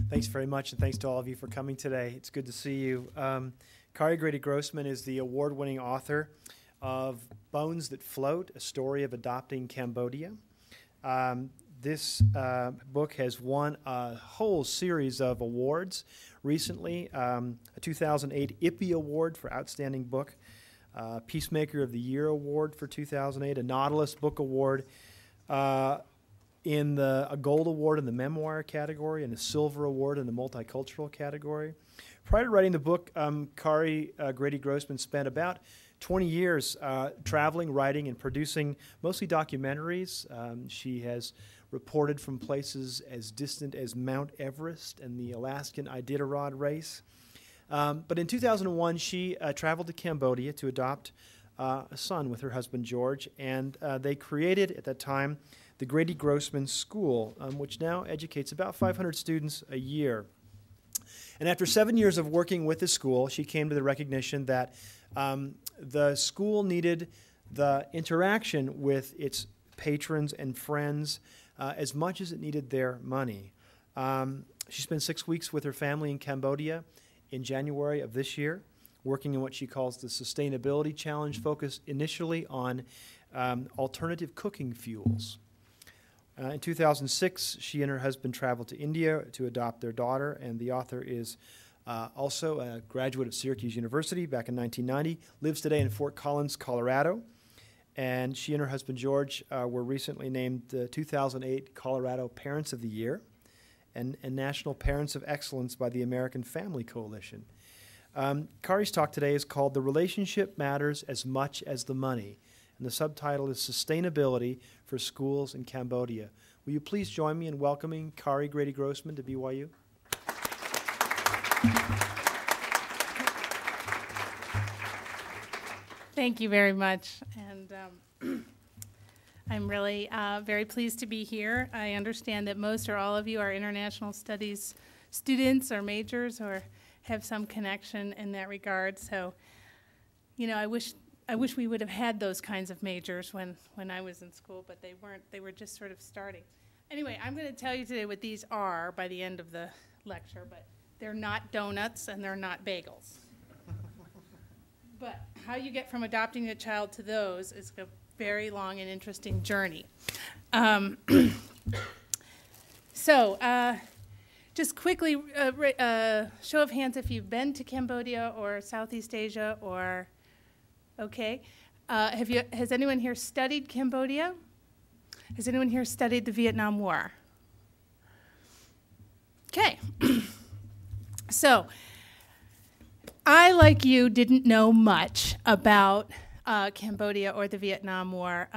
Thanks very much, and thanks to all of you for coming today. It's good to see you. Kari Grady Grossman is the award-winning author of Bones That Float, A Story of Adopting Cambodia. This book has won a whole series of awards recently, a 2008 IPPY Award for Outstanding Book, Peacemaker of the Year Award for 2008, a Nautilus Book Award, a Gold Award in the Memoir category, and a Silver Award in the Multicultural category. Prior to writing the book, Kari Grady Grossman spent about 20 years traveling, writing, and producing mostly documentaries. She has reported from places as distant as Mount Everest and the Alaskan Iditarod race. But in 2001, she traveled to Cambodia to adopt a son with her husband, George, and they created, at that time, the Grady Grossman School, which now educates about 500 students a year. And after 7 years of working with the school, she came to the recognition that the school needed the interaction with its patrons and friends as much as it needed their money. She spent 6 weeks with her family in Cambodia in January of this year, working in what she calls the Sustainability Challenge, focused initially on alternative cooking fuels. In 2006, she and her husband traveled to India to adopt their daughter, and the author is also a graduate of Syracuse University back in 1990, lives today in Fort Collins, Colorado, and she and her husband, George, were recently named the 2008 Colorado Parents of the Year and National Parents of Excellence by the American Family Coalition. Kari's talk today is called The Relationship Matters as Much as the Money, and the subtitle is Sustainability for Schools in Cambodia. Will you please join me in welcoming Kari Grady Grossman to BYU? Thank you very much. And I'm really very pleased to be here. I understand that most or all of you are international studies students or majors or have some connection in that regard. So, you know, I wish we would have had those kinds of majors when I was in school, but they weren't. They were just sort of starting. Anyway, I'm going to tell you today what these are by the end of the lecture, but they're not donuts and they're not bagels. But how you get from adopting a child to those is a very long and interesting journey. Just quickly, show of hands if you've been to Cambodia or Southeast Asia or... Okay. Has anyone here studied Cambodia? Has anyone here studied the Vietnam War? Okay. So, I, like you, didn't know much about Cambodia or the Vietnam War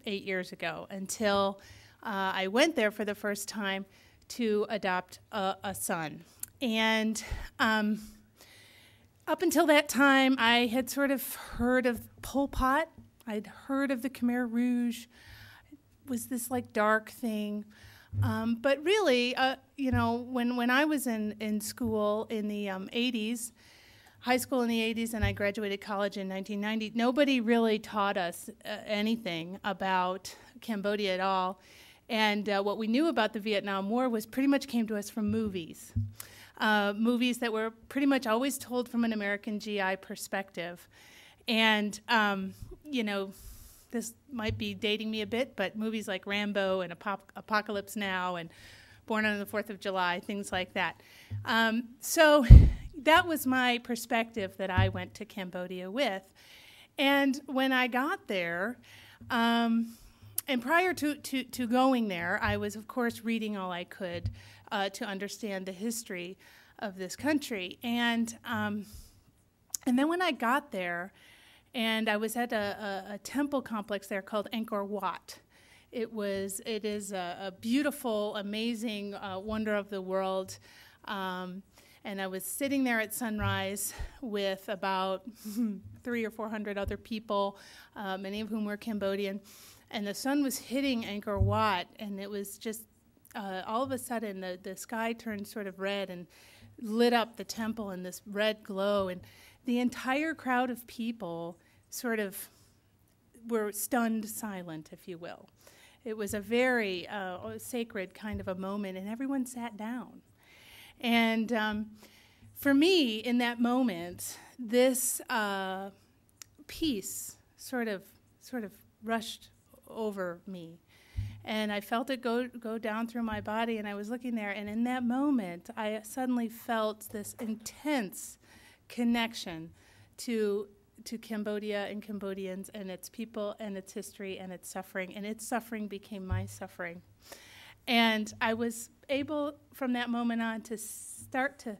8 years ago until I went there for the first time to adopt a son. And up until that time, I had sort of heard of Pol Pot. I'd heard of the Khmer Rouge. It was this like dark thing. But really, you know, when I was in school in the 80s, high school in the 80s, and I graduated college in 1990, nobody really taught us anything about Cambodia at all. And what we knew about the Vietnam War was pretty much came to us from movies. Movies that were pretty much always told from an American GI perspective. And, you know, this might be dating me a bit, but movies like Rambo and Apocalypse Now and Born on the 4th of July, things like that. So that was my perspective that I went to Cambodia with. And when I got there, and prior to going there, I was, of course, reading all I could to understand the history of this country. And then when I got there, and I was at a temple complex there called Angkor Wat. It is a beautiful, amazing wonder of the world. And I was sitting there at sunrise with about 300 or 400 other people, many of whom were Cambodian. And the sun was hitting Angkor Wat, and it was just all of a sudden the sky turned sort of red and lit up the temple in this red glow. And the entire crowd of people sort of were stunned silent, if you will. It was a very sacred kind of a moment, and everyone sat down. And for me, in that moment, this peace sort of rushed over me. And I felt it go down through my body, and I was looking there, and in that moment, I suddenly felt this intense connection to Cambodia and Cambodians and its people and its history and its suffering became my suffering. And I was able, from that moment on, to start to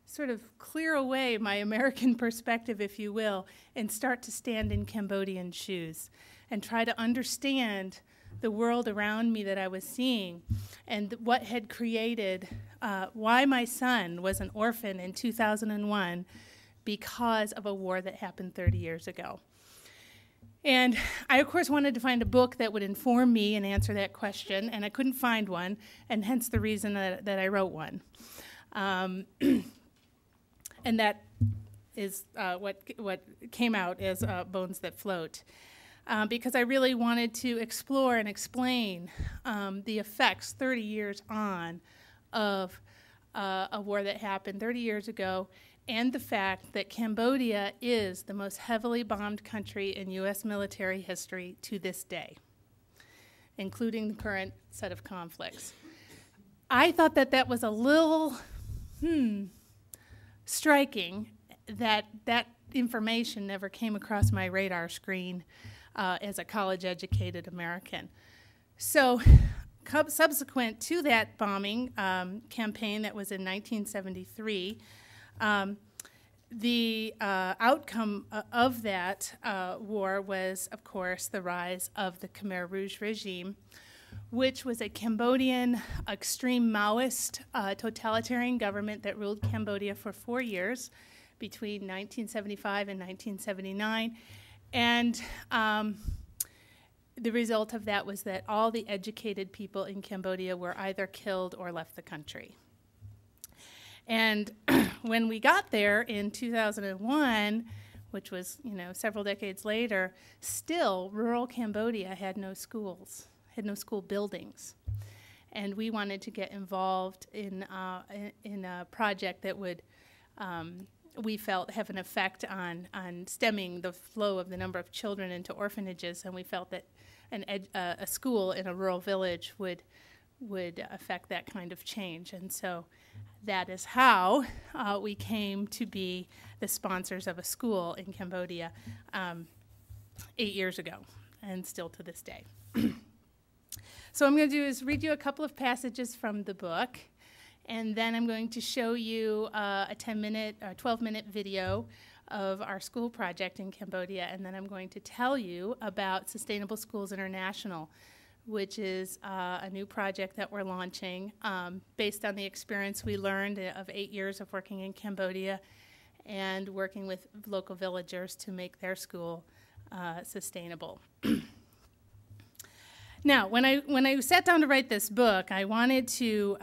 sort of clear away my American perspective, if you will, and start to stand in Cambodian shoes and try to understand the world around me that I was seeing and what had created, why my son was an orphan in 2001 because of a war that happened 30 years ago. And I, of course, wanted to find a book that would inform me and answer that question, and I couldn't find one, and hence the reason that I wrote one. And that is what came out as Bones That Float. Because I really wanted to explore and explain the effects 30 years on of a war that happened 30 years ago, and the fact that Cambodia is the most heavily bombed country in U.S. military history to this day, including the current set of conflicts. I thought that was a little striking that information never came across my radar screen as a college-educated American. So subsequent to that bombing campaign that was in 1973, the outcome of that war was, of course, the rise of the Khmer Rouge regime, which was a Cambodian extreme Maoist totalitarian government that ruled Cambodia for 4 years between 1975 and 1979. And the result of that was that all the educated people in Cambodia were either killed or left the country. And when we got there in 2001, which was, several decades later, still rural Cambodia had no schools, had no school buildings. And we wanted to get involved in a project that would, we felt, have an effect on stemming the flow of the number of children into orphanages, and we felt that a school in a rural village would affect that kind of change. And so that is how we came to be the sponsors of a school in Cambodia 8 years ago, and still to this day. So what I'm going to do is read you a couple of passages from the book, and then I'm going to show you a 10-minute or 12-minute video of our school project in Cambodia, and then I'm going to tell you about Sustainable Schools International, which is a new project that we're launching based on the experience we learned of 8 years of working in Cambodia and working with local villagers to make their school sustainable. Now, when I sat down to write this book, I wanted to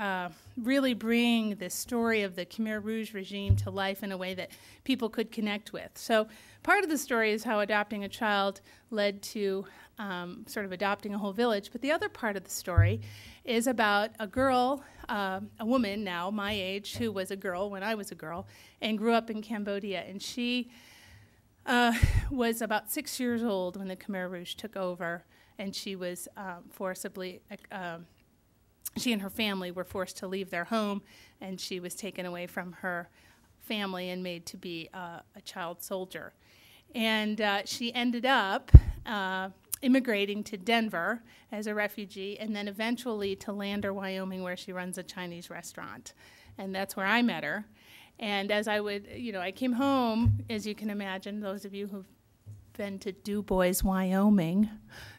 really bring the story of the Khmer Rouge regime to life in a way that people could connect with. So part of the story is how adopting a child led to sort of adopting a whole village, but the other part of the story is about a girl, a woman now, my age, who was a girl when I was a girl, and grew up in Cambodia, and she was about 6 years old when the Khmer Rouge took over, and she was forcibly, she and her family were forced to leave their home, and she was taken away from her family and made to be a child soldier. And she ended up immigrating to Denver as a refugee, and then eventually to Lander, Wyoming, where she runs a Chinese restaurant. And that's where I met her. And as I would, I came home, as you can imagine, those of you who've been to Du Bois, Wyoming,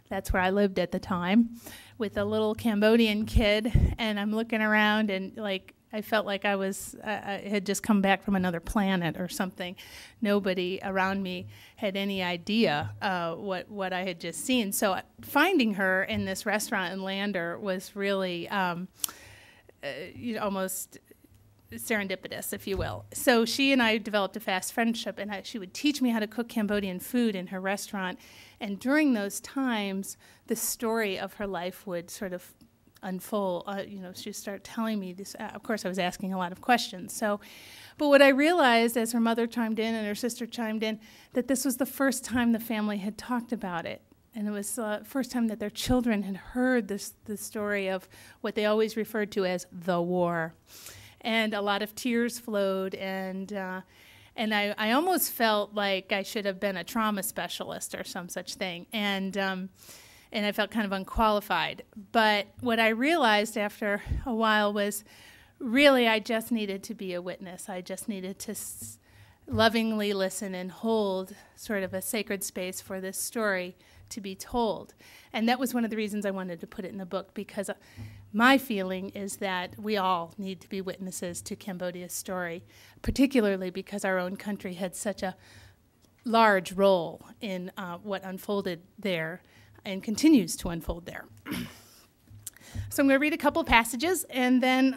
that's where I lived at the time, with a little Cambodian kid, and I'm looking around and I felt like I had just come back from another planet or something. Nobody around me had any idea what I had just seen. So finding her in this restaurant in Lander was really almost serendipitous, if you will. So she and I developed a fast friendship, and she would teach me how to cook Cambodian food in her restaurant. And during those times, the story of her life would sort of unfold. She started telling me this. Of course, I was asking a lot of questions. But what I realized as her mother chimed in and her sister chimed in, that this was the first time the family had talked about it. And it was the first time that their children had heard the story of what they always referred to as the war. And a lot of tears flowed, and I almost felt like I should have been a trauma specialist or some such thing. And I felt kind of unqualified. But what I realized after a while was really I just needed to be a witness. I just needed to lovingly listen and hold sort of a sacred space for this story to be told. And that was one of the reasons I wanted to put it in the book, because my feeling is that we all need to be witnesses to Cambodia's story, particularly because our own country had such a large role in what unfolded there and continues to unfold there. So I'm going to read a couple passages, and then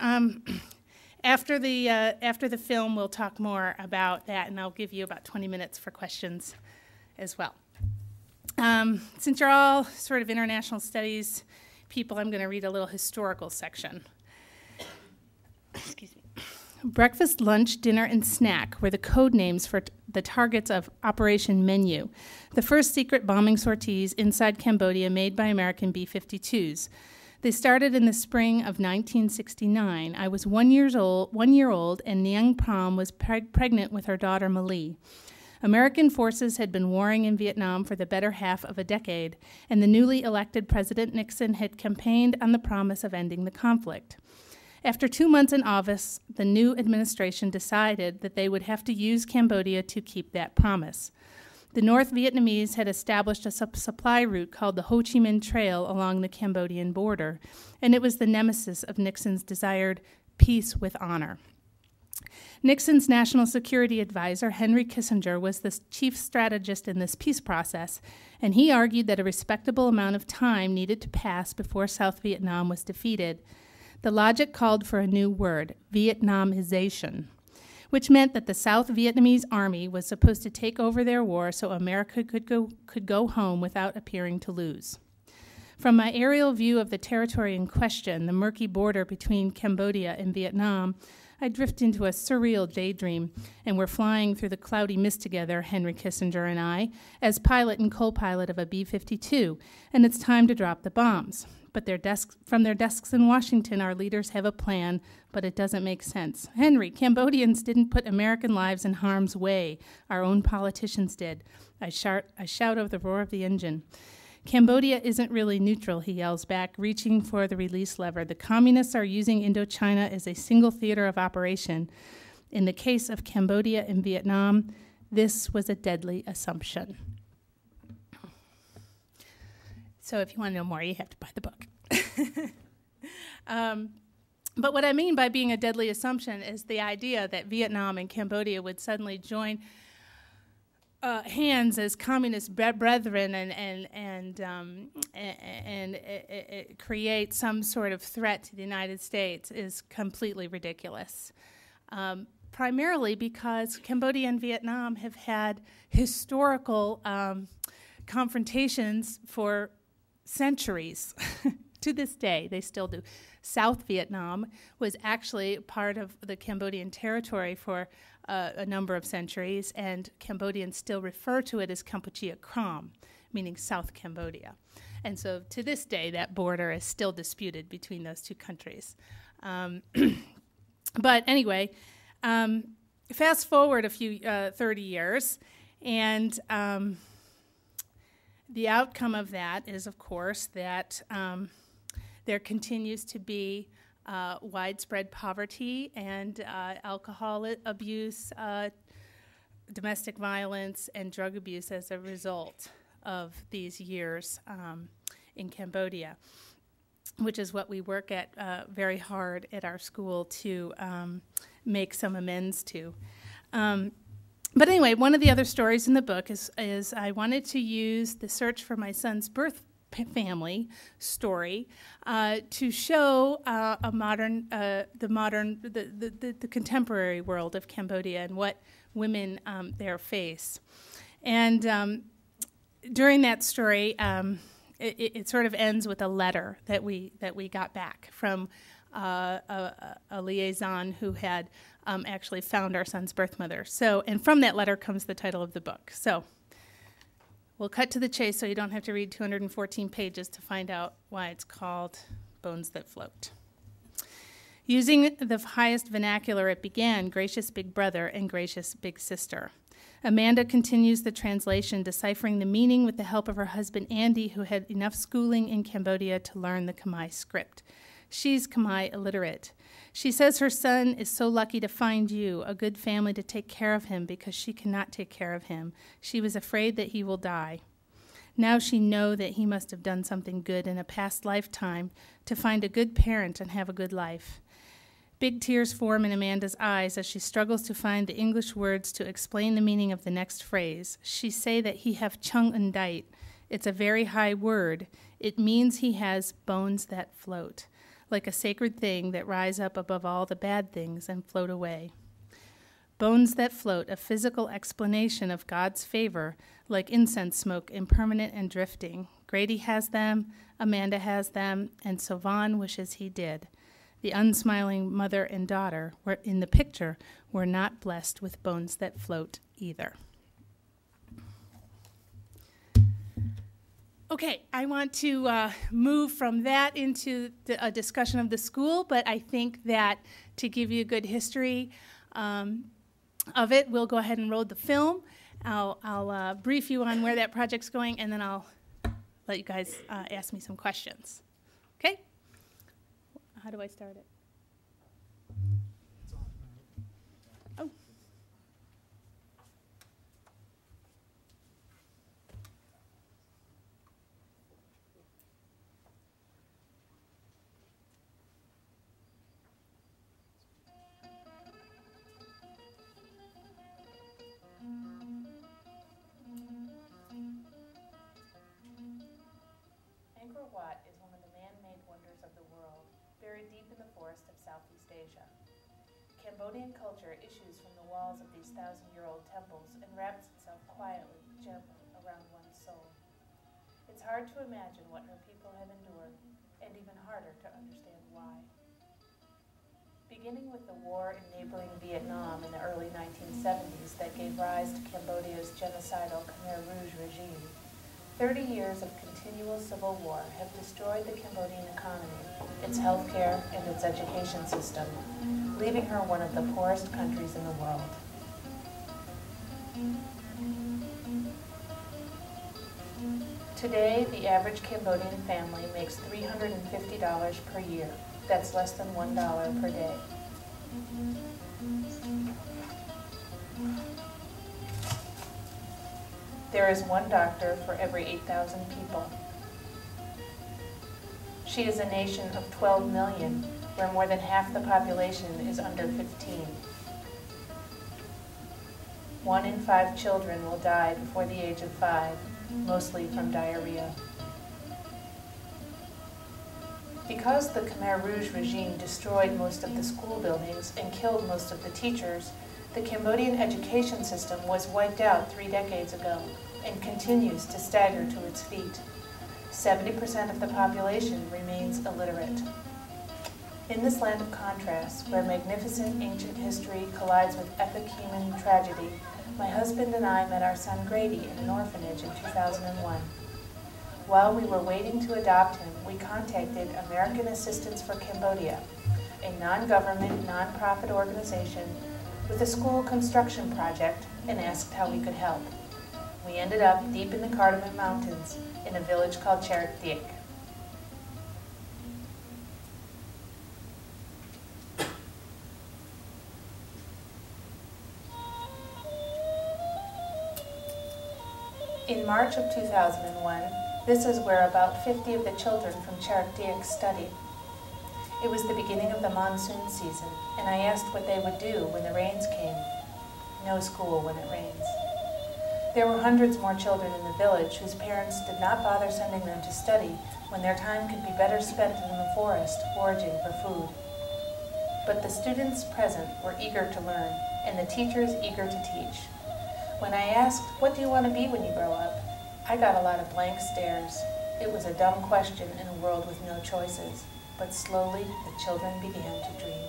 after the film, we'll talk more about that, and I'll give you about 20 minutes for questions as well. Since you're all sort of international studies people, I'm going to read a little historical section. Excuse me. Breakfast, lunch, dinner, and snack were the code names for the targets of Operation Menu, the first secret bombing sorties inside Cambodia made by American B-52s. They started in the spring of 1969. I was 1 year old, and Niang Pram was pregnant with her daughter Malie. American forces had been warring in Vietnam for the better half of a decade, and the newly elected President Nixon had campaigned on the promise of ending the conflict. After 2 months in office, the new administration decided that they would have to use Cambodia to keep that promise. The North Vietnamese had established a supply route called the Ho Chi Minh Trail along the Cambodian border, and it was the nemesis of Nixon's desired peace with honor. Nixon's national security advisor, Henry Kissinger, was the chief strategist in this peace process, and he argued that a respectable amount of time needed to pass before South Vietnam was defeated. The logic called for a new word, Vietnamization, which meant that the South Vietnamese army was supposed to take over their war so America could go home without appearing to lose. From my aerial view of the territory in question, the murky border between Cambodia and Vietnam, I drift into a surreal daydream, and we're flying through the cloudy mist together, Henry Kissinger and I, as pilot and co-pilot of a B-52, and it's time to drop the bombs. But from their desks in Washington, our leaders have a plan, but it doesn't make sense. Henry, Cambodians didn't put American lives in harm's way. Our own politicians did. I shout over the roar of the engine. Cambodia isn't really neutral, he yells back, reaching for the release lever. The communists are using Indochina as a single theater of operation. In the case of Cambodia and Vietnam, this was a deadly assumption. So if you want to know more, you have to buy the book. But what I mean by being a deadly assumption is the idea that Vietnam and Cambodia would suddenly join hands as communist brethren and create some sort of threat to the United States is completely ridiculous. Primarily because Cambodia and Vietnam have had historical confrontations for centuries. To this day, they still do. South Vietnam was actually part of the Cambodian territory for a number of centuries, and Cambodians still refer to it as Kampuchea Krom, meaning South Cambodia. And so to this day, that border is still disputed between those two countries. But anyway, fast forward a few 30 years, and the outcome of that is, of course, that there continues to be widespread poverty and alcohol abuse, domestic violence, and drug abuse as a result of these years in Cambodia, which is what we work at very hard at our school to make some amends to. But anyway, one of the other stories in the book is I wanted to use the search for my son's birth family story to show the contemporary world of Cambodia and what women there face. And during that story, it sort of ends with a letter that we got back from a liaison who had actually found our son's birth mother. So, and from that letter comes the title of the book. So we'll cut to the chase so you don't have to read 214 pages to find out why it's called Bones That Float. Using the highest vernacular, it began, gracious big brother and gracious big sister. Amanda continues the translation, deciphering the meaning with the help of her husband Andy, who had enough schooling in Cambodia to learn the Khmer script. She's Khmer illiterate. She says her son is so lucky to find you, a good family to take care of him because she cannot take care of him. She was afraid that he will die. Now she knows that he must have done something good in a past lifetime to find a good parent and have a good life. Big tears form in Amanda's eyes as she struggles to find the English words to explain the meaning of the next phrase. She say that he have chung undite. It's a very high word. It means he has bones that float, like a sacred thing that rise up above all the bad things and float away. Bones that float, a physical explanation of God's favor, like incense smoke, impermanent and drifting. Grady has them, Amanda has them, and Sylvan wishes he did. The unsmiling mother and daughter were in the picture were not blessed with bones that float either. Okay, I want to move from that into a discussion of the school, but I think that to give you a good history of it, we'll go ahead and roll the film. I'll brief you on where that project's going, and then I'll let you guys ask me some questions. Okay? How do I start it? Oh. Angkor Wat is one of the man-made wonders of the world, buried deep in the forest of Southeast Asia. Cambodian culture issues from the walls of these 1,000-year-old temples and wraps itself quietly, gently around one's soul. It's hard to imagine what her people have endured, and even harder to understand why. Beginning with the war in neighboring Vietnam in the early 1970s that gave rise to Cambodia's genocidal Khmer Rouge regime, 30 years of continual civil war have destroyed the Cambodian economy, its healthcare, and its education system, leaving her one of the poorest countries in the world. Today, the average Cambodian family makes $350 per year. That's less than $1 per day. There is one doctor for every 8,000 people. She is a nation of 12 million, where more than half the population is under 15. 1 in 5 children will die before the age of 5, mostly from diarrhea. Because the Khmer Rouge regime destroyed most of the school buildings and killed most of the teachers, the Cambodian education system was wiped out 3 decades ago and continues to stagger to its feet. 70% of the population remains illiterate. In this land of contrasts, where magnificent ancient history collides with epic human tragedy, my husband and I met our son Grady in an orphanage in 2001. While we were waiting to adopt him, we contacted American Assistance for Cambodia, a non-government, non-profit organization with a school construction project, and asked how we could help. We ended up deep in the Cardamom Mountains in a village called Cherokee. In March of 2001, this is where about 50 of the children from Cherokee studied. It was the beginning of the monsoon season, and I asked what they would do when the rains came. No school when it rains. There were hundreds more children in the village whose parents did not bother sending them to study when their time could be better spent in the forest foraging for food. But the students present were eager to learn, and the teachers eager to teach. When I asked, "What do you want to be when you grow up?" I got a lot of blank stares. It was a dumb question in a world with no choices, but slowly the children began to dream.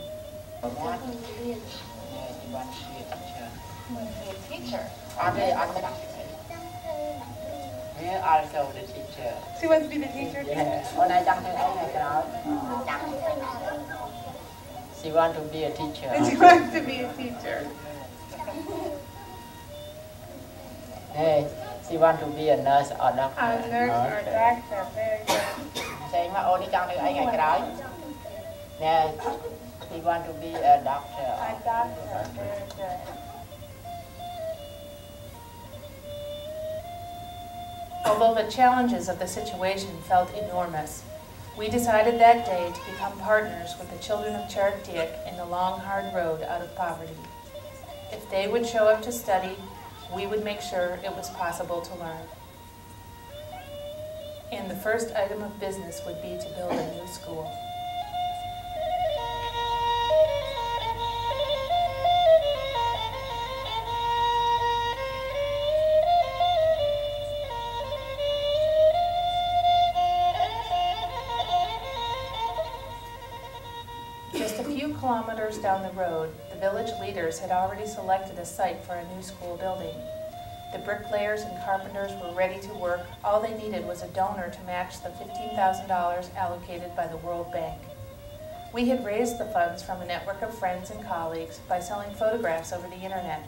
You want to be a teacher? Also the teacher. She wants to be the teacher? Yeah. She wants to be a teacher. She wants to be a teacher. Hey, she wants to be a nurse or doctor. A nurse or doctor, very good. Saying mà ôn đi chăng thì anh ngày cái đó. Nè, she wants to be a doctor. A doctor, very good. Although the challenges of the situation felt enormous, we decided that day to become partners with the children of Cherokee in the long, hard road out of poverty. If they would show up to study, we would make sure it was possible to learn. And the first item of business would be to build a new school. Just a few kilometers down the road, the village leaders had already selected a site for a new school building. The bricklayers and carpenters were ready to work. All they needed was a donor to match the $15,000 allocated by the World Bank. We had raised the funds from a network of friends and colleagues by selling photographs over the internet.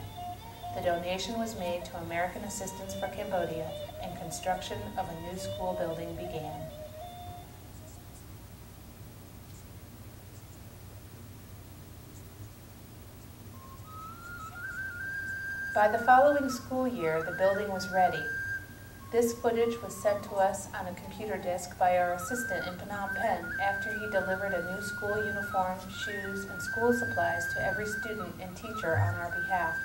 The donation was made to American Assistance for Cambodia, and construction of a new school building began. By the following school year, the building was ready. This footage was sent to us on a computer disk by our assistant in Phnom Penh after he delivered a new school uniform, shoes, and school supplies to every student and teacher on our behalf.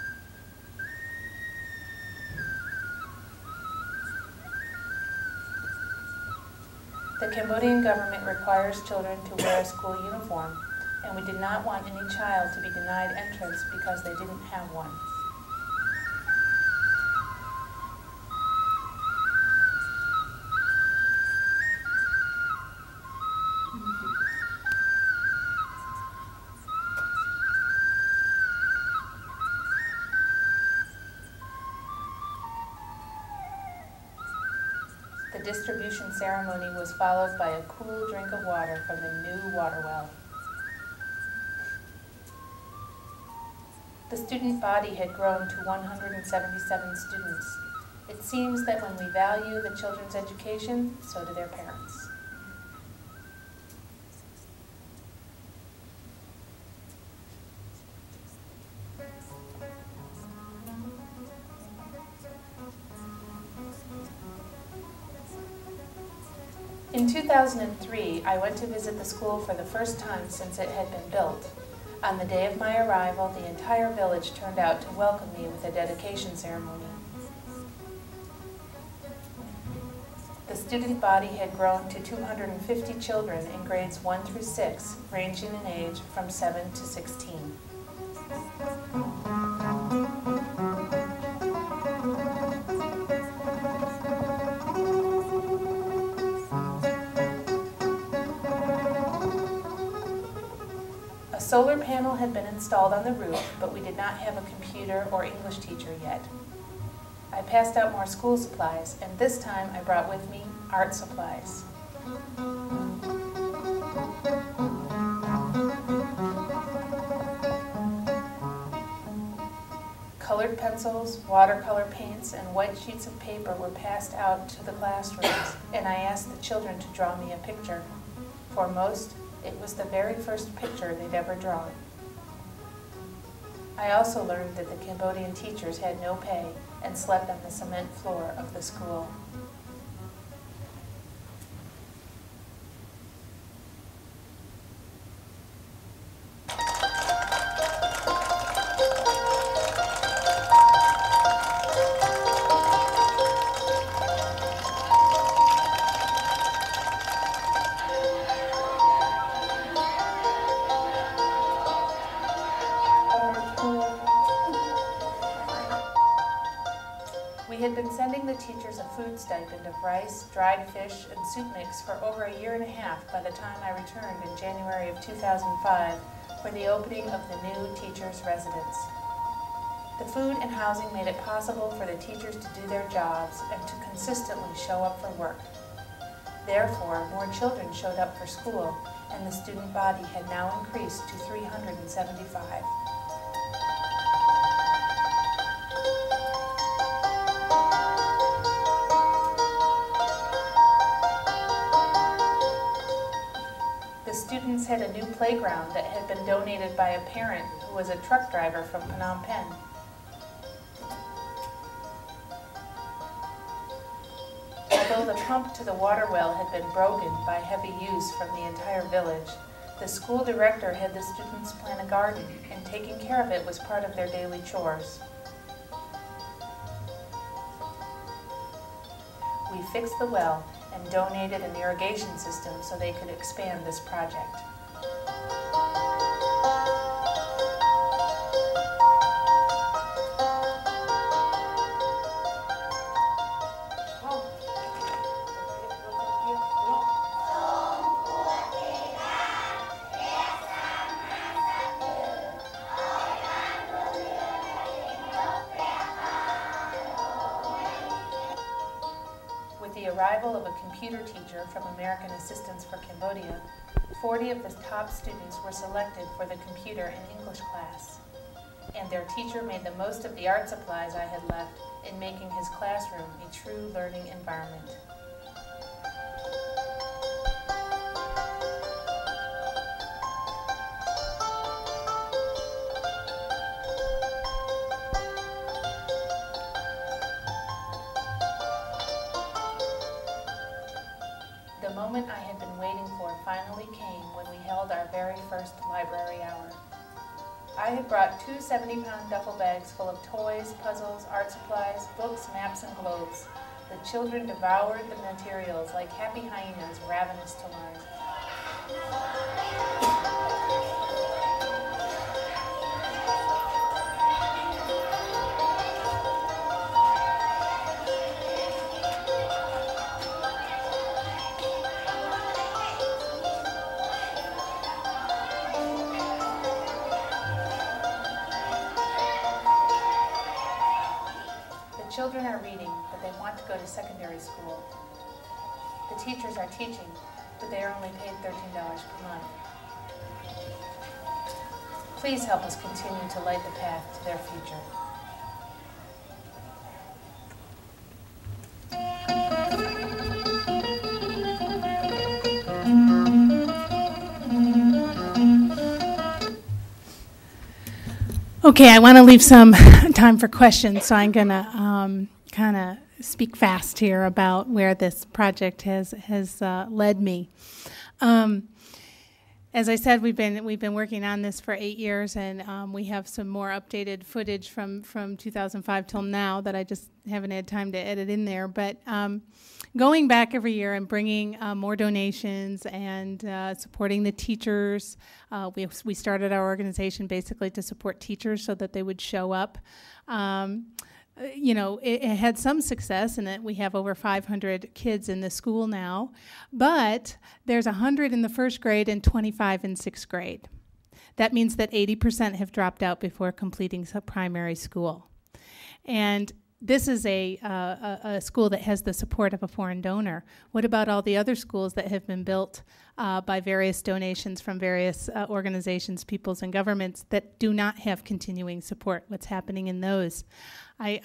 The Cambodian government requires children to wear a school uniform, and we did not want any child to be denied entrance because they didn't have one. The distribution ceremony was followed by a cool drink of water from the new water well. The student body had grown to 177 students. It seems that when we value the children's education, so do their parents. In 2003, I went to visit the school for the first time since it had been built. On the day of my arrival, the entire village turned out to welcome me with a dedication ceremony. The student body had grown to 250 children in grades 1 through 6, ranging in age from 7 to 16. A solar panel had been installed on the roof, but we did not have a computer or English teacher yet. I passed out more school supplies, and this time I brought with me art supplies. Colored pencils, watercolor paints, and white sheets of paper were passed out to the classrooms, and I asked the children to draw me a picture. For most, it was the very first picture they'd ever drawn. I also learned that the Cambodian teachers had no pay and slept on the cement floor of the school. We had been sending the the teachers a food stipend of rice, dried fish, and soup mix for over a year and a half by the time I returned in January of 2005 for the opening of the new teachers' residence. The food and housing made it possible for the teachers to do their jobs and to consistently show up for work. Therefore, more children showed up for school, and the student body had now increased to 375. The students had a new playground that had been donated by a parent who was a truck driver from Phnom Penh. Although the pump to the water well had been broken by heavy use from the entire village, the school director had the students plant a garden, and taking care of it was part of their daily chores. We fixed the well and donated an irrigation system so they could expand this project. Arrival of a computer teacher from American Assistance for Cambodia, 40 of the top students were selected for the computer and English class, and their teacher made the most of the art supplies I had left in making his classroom a true learning environment. The moment I had been waiting for finally came when we held our very first library hour. I had brought 2 70-pound duffel bags full of toys, puzzles, art supplies, books, maps, and globes. The children devoured the materials like happy hyenas ravenous to learn. Children are reading, but they want to go to secondary school. The teachers are teaching, but they are only paid $13 per month. Please help us continue to light the path to their future. Okay, I want to leave some time for questions, so I'm going to kind of speak fast here about where this project has led me. As I said, we've been working on this for 8 years, and we have some more updated footage from 2005 till now that I just haven't had time to edit in there. But going back every year and bringing more donations and supporting the teachers. We started our organization basically to support teachers so that they would show up. It had some success in that we have over 500 kids in the school now, but there's 100 in the first grade and 25 in sixth grade. That means that 80% have dropped out before completing primary school. And this is a school that has the support of a foreign donor. What about all the other schools that have been built by various donations from various organizations, peoples, and governments that do not have continuing support? What's happening in those? When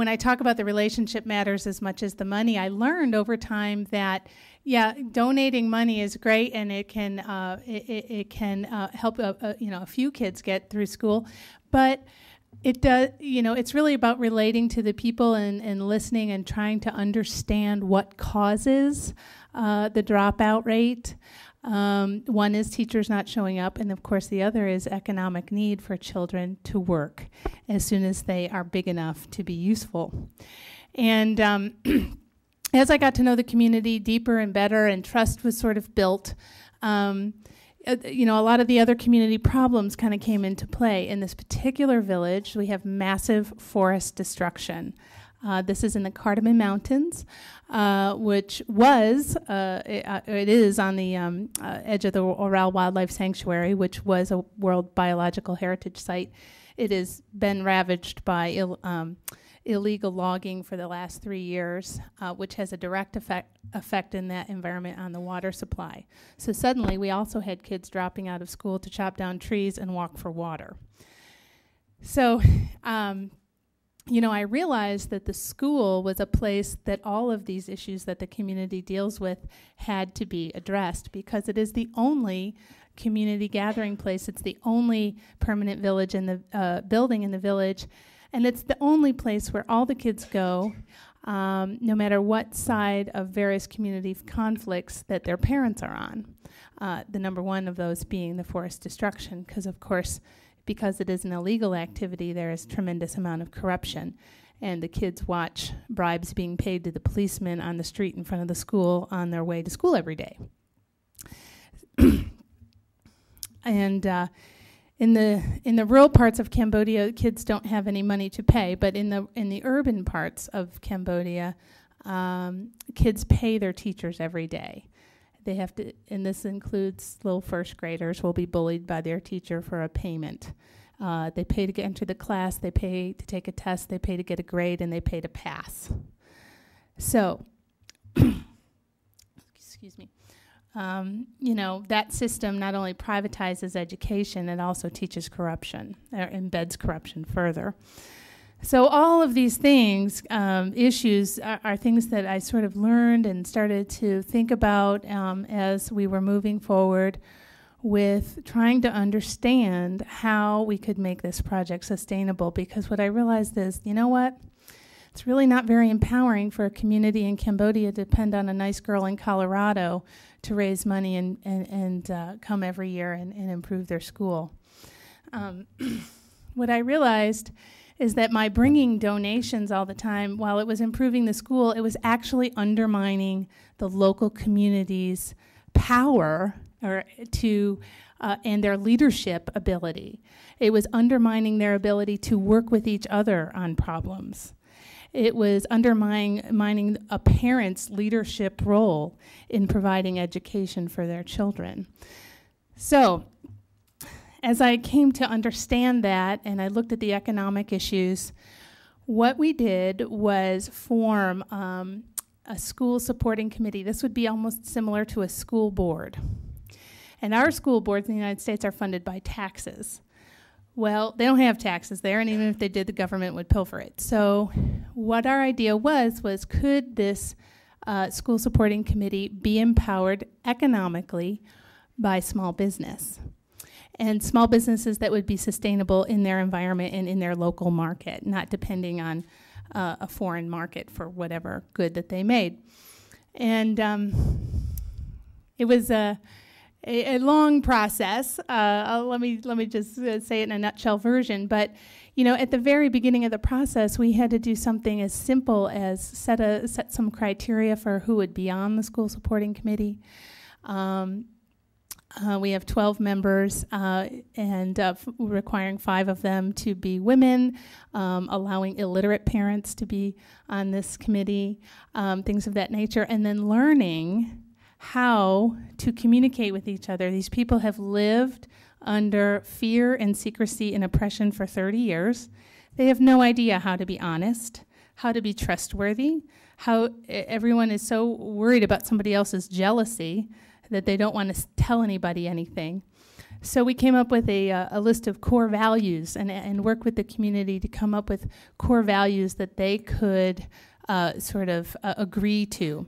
I talk about the relationship matters as much as the money, I learned over time that, donating money is great, and it can help a few kids get through school, but it does, it's really about relating to the people and listening and trying to understand what causes the dropout rate. One is teachers not showing up, and of course the other is economic need for children to work as soon as they are big enough to be useful. And as I got to know the community deeper and better, and trust was sort of built, a lot of the other community problems kind of came into play. In this particular village, we have massive forest destruction. This is in the Cardamom Mountains, which was, it is on the edge of the Oral Wildlife Sanctuary, which was a World Biological Heritage Site. It has been ravaged by illegal logging for the last 3 years, which has a direct effect in that environment on the water supply. So suddenly we also had kids dropping out of school to chop down trees and walk for water. So, I realized that the school was a place that all of these issues that the community deals with had to be addressed, because it is the only community gathering place. It's the only permanent village in the building in the village, and it's the only place where all the kids go, no matter what side of various community conflicts that their parents are on. The number one of those being the forest destruction, because of course, because it is an illegal activity, there is tremendous amount of corruption. And the kids watch bribes being paid to the policemen on the street in front of the school on their way to school every day. And in the rural parts of Cambodia, kids don't have any money to pay. But in the urban parts of Cambodia, kids pay their teachers every day. They have to, and this includes little first graders will be bullied by their teacher for a payment. They pay to enter the class, they pay to take a test, they pay to get a grade, and they pay to pass. So, excuse me, that system not only privatizes education, it also teaches corruption, or embeds corruption further. So all of these things, issues, are things that I sort of learned and started to think about as we were moving forward with trying to understand how we could make this project sustainable. Because what I realized is, you know what? It's really not very empowering for a community in Cambodia to depend on a nice girl in Colorado to raise money and come every year and improve their school. What I realized is that my bringing donations all the time, while it was improving the school, it was actually undermining the local community's power and their leadership ability. It was undermining their ability to work with each other on problems. It was undermining a parent's leadership role in providing education for their children. So, as I came to understand that, and I looked at the economic issues, what we did was form a school supporting committee. This would be almost similar to a school board. And our school boards in the United States are funded by taxes. Well, they don't have taxes there, and even if they did, the government would pilfer it. So what our idea was could this school supporting committee be empowered economically by small business? And small businesses that would be sustainable in their environment and in their local market, not depending on a foreign market for whatever good that they made. And it was a long process. Let me just say it in a nutshell version. But at the very beginning of the process, we had to do something as simple as set some criteria for who would be on the school supporting committee. We have 12 members, and requiring 5 of them to be women, allowing illiterate parents to be on this committee, things of that nature, and then learning how to communicate with each other. These people have lived under fear and secrecy and oppression for 30 years. They have no idea how to be honest, how to be trustworthy, how everyone is so worried about somebody else's jealousy that they don't want to tell anybody anything. So we came up with a list of core values and worked with the community to come up with core values that they could agree to.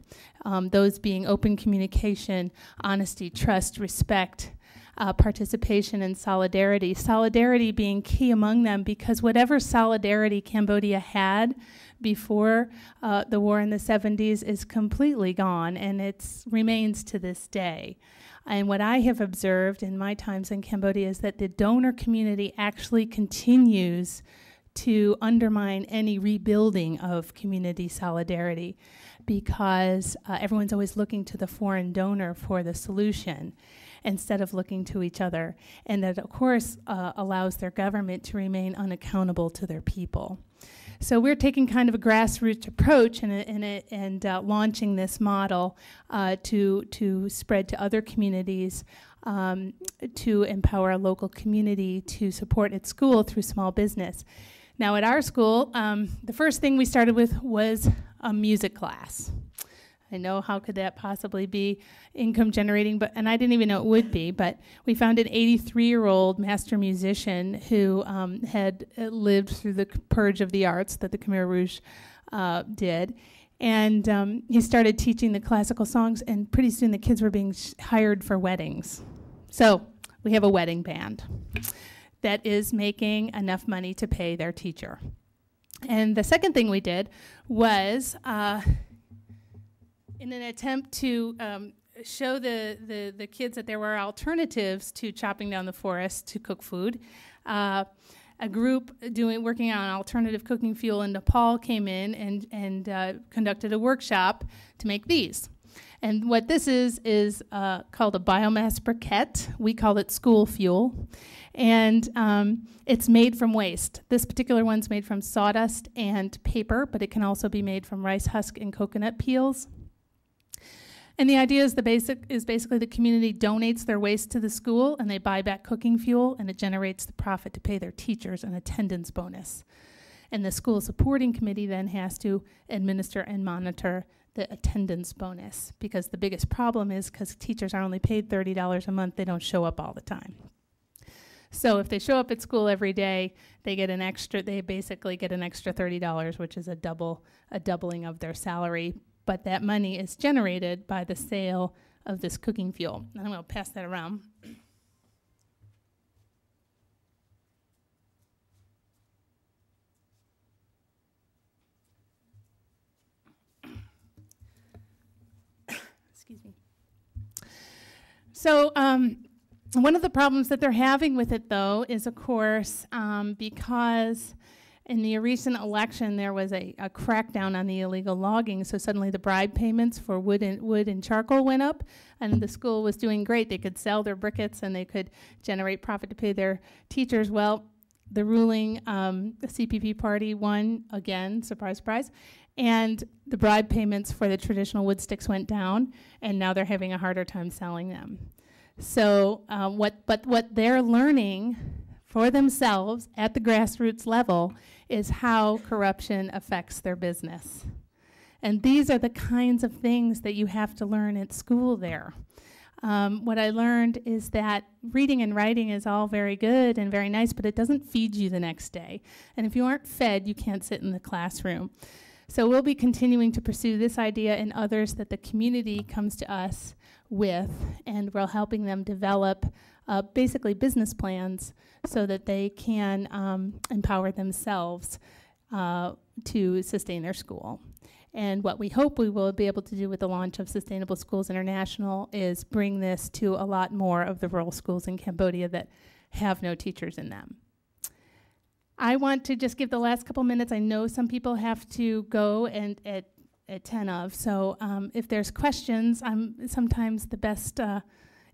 Those being open communication, honesty, trust, respect, participation, and solidarity. Solidarity being key among them, because whatever solidarity Cambodia had before the war in the 70s is completely gone, and it remains to this day. And what I have observed in my times in Cambodia is that the donor community actually continues to undermine any rebuilding of community solidarity, because everyone's always looking to the foreign donor for the solution instead of looking to each other. And that, of course, allows their government to remain unaccountable to their people. So we're taking kind of a grassroots approach and launching this model to spread to other communities, to empower a local community to support its school through small business. Now at our school, the first thing we started with was a music class. I know, how could that possibly be income generating, and I didn't even know it would be, but we found an 83-year-old master musician who had lived through the purge of the arts that the Khmer Rouge did, and he started teaching the classical songs, and pretty soon the kids were being hired for weddings. So we have a wedding band that is making enough money to pay their teacher. And the second thing we did was, in an attempt to show the kids that there were alternatives to chopping down the forest to cook food, a group working on alternative cooking fuel in Nepal came in and conducted a workshop to make these. And what this is called a biomass briquette. We call it school fuel. And it's made from waste. This particular one's made from sawdust and paper, but it can also be made from rice husk and coconut peels. And the idea is basically the community donates their waste to the school, and they buy back cooking fuel, and it generates the profit to pay their teachers an attendance bonus. And the school supporting committee then has to administer and monitor the attendance bonus, because the biggest problem is because teachers are only paid $30 a month, they don't show up all the time. So if they show up at school every day, they basically get an extra $30, which is a doubling of their salary. But that money is generated by the sale of this cooking fuel. And I'm going to pass that around. Excuse me. So one of the problems that they're having with it, though, is, of course, because in the recent election, there was a crackdown on the illegal logging, so suddenly the bribe payments for wood and charcoal went up, and the school was doing great. They could sell their briquettes, and they could generate profit to pay their teachers. Well, the ruling the CPP party won again, surprise, surprise, and the bribe payments for the traditional wood sticks went down, and now they're having a harder time selling them. So what they're learning for themselves at the grassroots level is how corruption affects their business. And these are the kinds of things that you have to learn at school there. What I learned is that reading and writing is all very good and very nice, but it doesn't feed you the next day. And if you aren't fed, you can't sit in the classroom. So we'll be continuing to pursue this idea and others that the community comes to us with, and we're helping them develop basically business plans so that they can empower themselves to sustain their school. And what we hope we will be able to do with the launch of Sustainable Schools International is bring this to a lot more of the rural schools in Cambodia that have no teachers in them. I want to just give the last couple minutes. I know some people have to go and at 10 of, so if there's questions, sometimes the best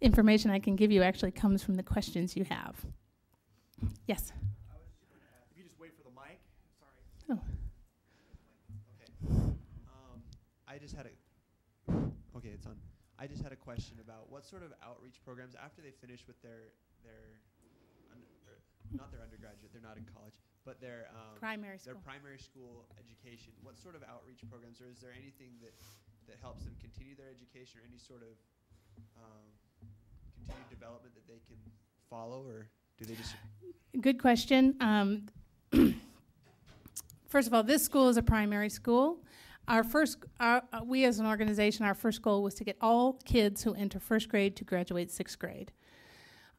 information I can give you actually comes from the questions you have. Yes? If you just wait for the mic. Sorry. Oh. Okay. It's on. I just had a question about what sort of outreach programs, after they finish with not their undergraduate, they're not in college, but their primary school education, what sort of outreach programs, or is there anything that helps them continue their education, or any sort of continued development that they can follow, or do they just... Good question. First of all, this school is a primary school. We as an organization, our first goal was to get all kids who enter first grade to graduate sixth grade.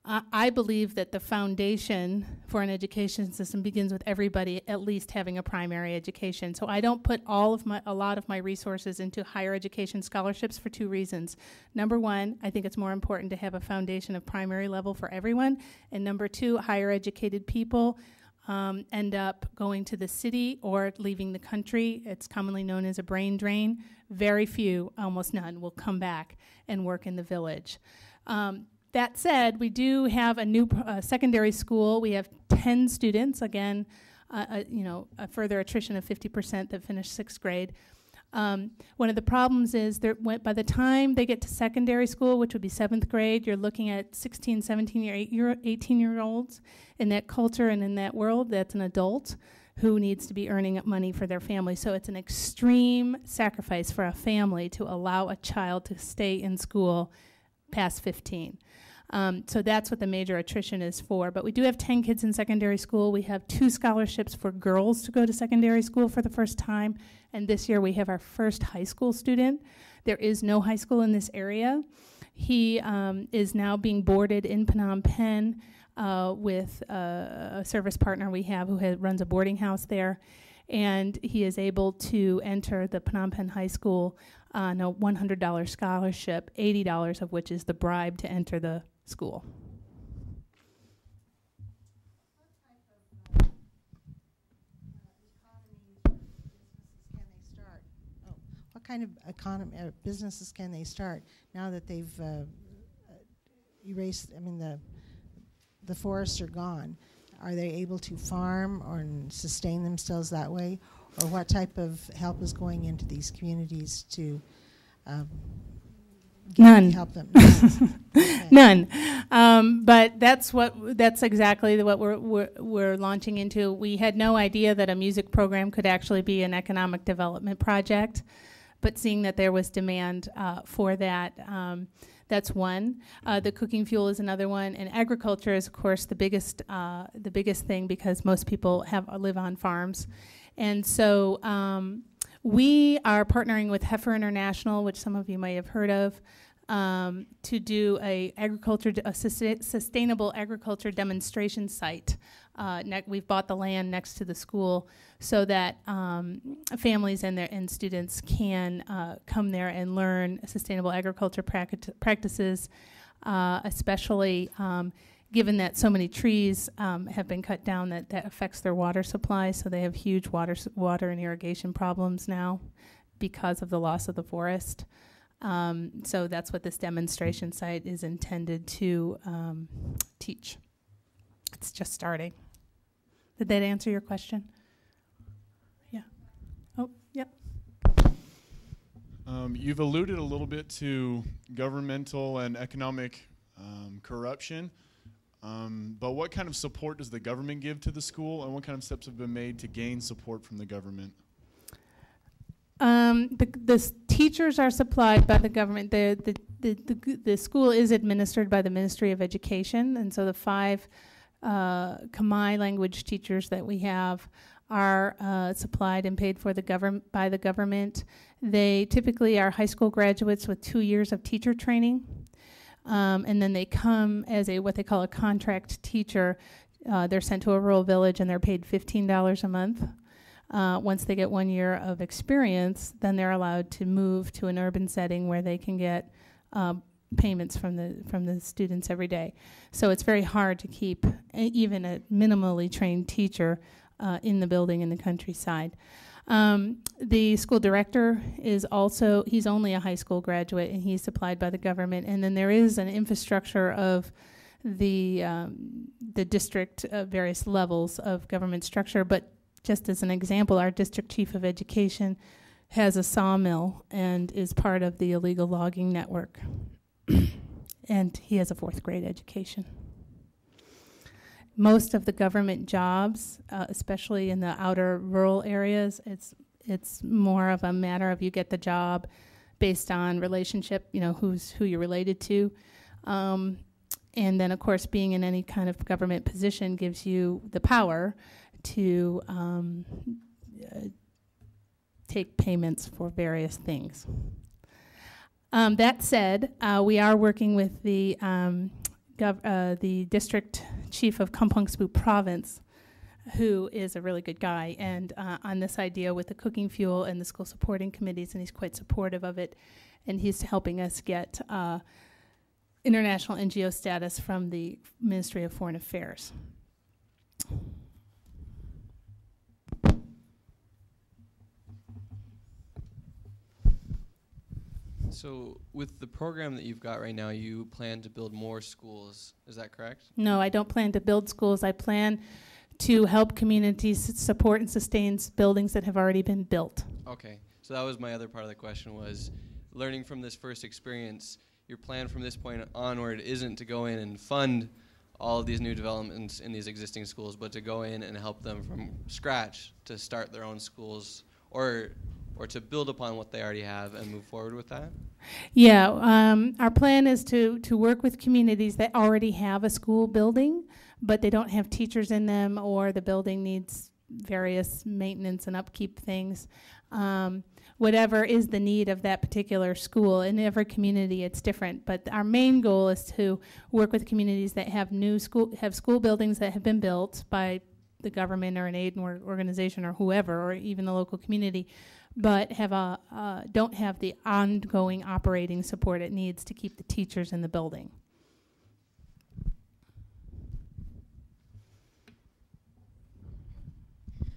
I believe that the foundation for an education system begins with everybody at least having a primary education. So I don't put a lot of my resources into higher education scholarships for two reasons. Number one, I think it's more important to have a foundation of primary level for everyone. And number two, higher educated people end up going to the city or leaving the country. It's commonly known as a brain drain. Very few, almost none, will come back and work in the village. That said, we do have a new secondary school. We have 10 students, again, a further attrition of 50% that finish 6th grade. One of the problems is by the time they get to secondary school, which would be 7th grade, you're looking at 16, 17, 18-year-olds in that culture and in that world. That's an adult who needs to be earning up money for their family. So it's an extreme sacrifice for a family to allow a child to stay in school past 15. So that's what the major attrition is for. But we do have 10 kids in secondary school. We have 2 scholarships for girls to go to secondary school for the first time. And this year we have our first high school student. There is no high school in this area. He is now being boarded in Phnom Penh with a service partner we have who runs a boarding house there. And he is able to enter the Phnom Penh High School on a $100 scholarship, $80 of which is the bribe to enter the school. What kind of economy businesses can they start now that they've erased? I mean, the forests are gone. Are they able to farm or sustain themselves that way, or what type of help is going into these communities to None. help them? Okay. None. But that's exactly what we're launching into. We had no idea that a music program could actually be an economic development project, but seeing that there was demand for that, that's one. The cooking fuel is another one, and agriculture is, of course, the biggest thing because most people live on farms, and so we are partnering with Heifer International, which some of you may have heard of, to do a sustainable agriculture demonstration site. We've bought the land next to the school so that families and students can come there and learn sustainable agriculture practices, especially given that so many trees have been cut down that affects their water supply. So they have huge water and irrigation problems now because of the loss of the forest. So that's what this demonstration site is intended to teach. It's just starting. Did that answer your question? Yeah. Oh, yep. You've alluded a little bit to governmental and economic corruption, but what kind of support does the government give to the school, and what kind of steps have been made to gain support from the government? The teachers are supplied by the government. The school is administered by the Ministry of Education, and so the 5 Khmer language teachers that we have are supplied and paid for by the government. They typically are high school graduates with 2 years of teacher training, and then they come as what they call a contract teacher. They're sent to a rural village and they're paid $15 a month. Once they get 1 year of experience, then they're allowed to move to an urban setting where they can get payments from the students every day. So it's very hard to keep even a minimally trained teacher in the building in the countryside. The school director he's only a high school graduate, and he's supplied by the government. And then there is an infrastructure of the district, various levels of government structure. But just as an example, our district chief of education has a sawmill and is part of the illegal logging network. And he has a 4th grade education. Most of the government jobs, especially in the outer rural areas, it's more of a matter of you get the job based on relationship, who you're related to. And then, of course, being in any kind of government position gives you the power to take payments for various things. That said, we are working with the district chief of Kampong Speu province, who is a really good guy, and on this idea with the cooking fuel and the school supporting committees, and he's quite supportive of it, and he's helping us get international NGO status from the Ministry of Foreign Affairs. So with the program that you've got right now, you plan to build more schools. Is that correct? No, I don't plan to build schools. I plan to help communities support and sustain buildings that have already been built. Okay, so that was my other part of the question, was learning from this first experience, your plan from this point onward isn't to go in and fund all of these new developments in these existing schools, but to go in and help them from scratch to start their own schools, or to build upon what they already have and move forward with that? Yeah, our plan is to work with communities that already have a school building, but they don't have teachers in them, or the building needs various maintenance and upkeep things. Whatever is the need of that particular school. In every community it's different, but our main goal is to work with communities that have school buildings that have been built by the government or an aid organization or whoever, or even the local community, but don't have the ongoing operating support it needs to keep the teachers in the building.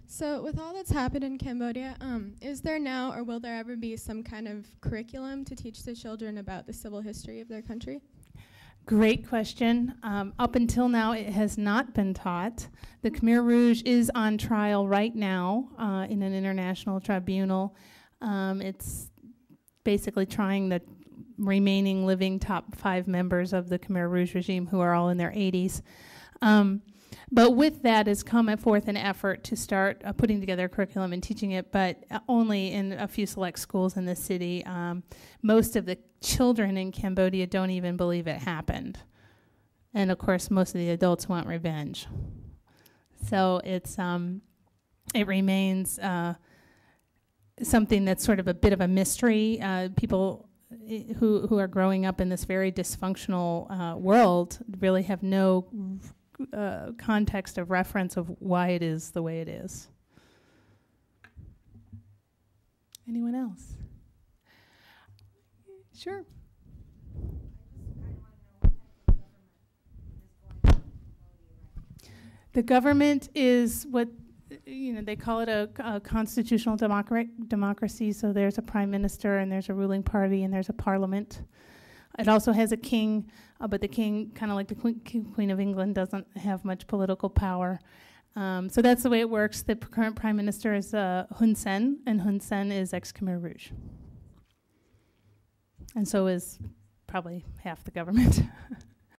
So with all that's happened in Cambodia, is there now or will there ever be some kind of curriculum to teach the children about the civil history of their country? Great question. Up until now, it has not been taught. The Khmer Rouge is on trial right now in an international tribunal. It's basically trying the remaining living top 5 members of the Khmer Rouge regime, who are all in their 80s. But with that has come forth an effort to start putting together a curriculum and teaching it, but only in a few select schools in the city. Most of the children in Cambodia don't even believe it happened. And of course, most of the adults want revenge. So it remains something that's sort of a bit of a mystery. People who are growing up in this very dysfunctional world really have no context of reference of why it is the way it is. Anyone else? Sure. The government is what they call it a constitutional democracy. So there's a prime minister, and there's a ruling party, and there's a parliament. It also has a king, but the king, kind of like the Queen of England, doesn't have much political power. So that's the way it works. The current prime minister is Hun Sen, and Hun Sen is ex-Khmer Rouge. And so is probably half the government.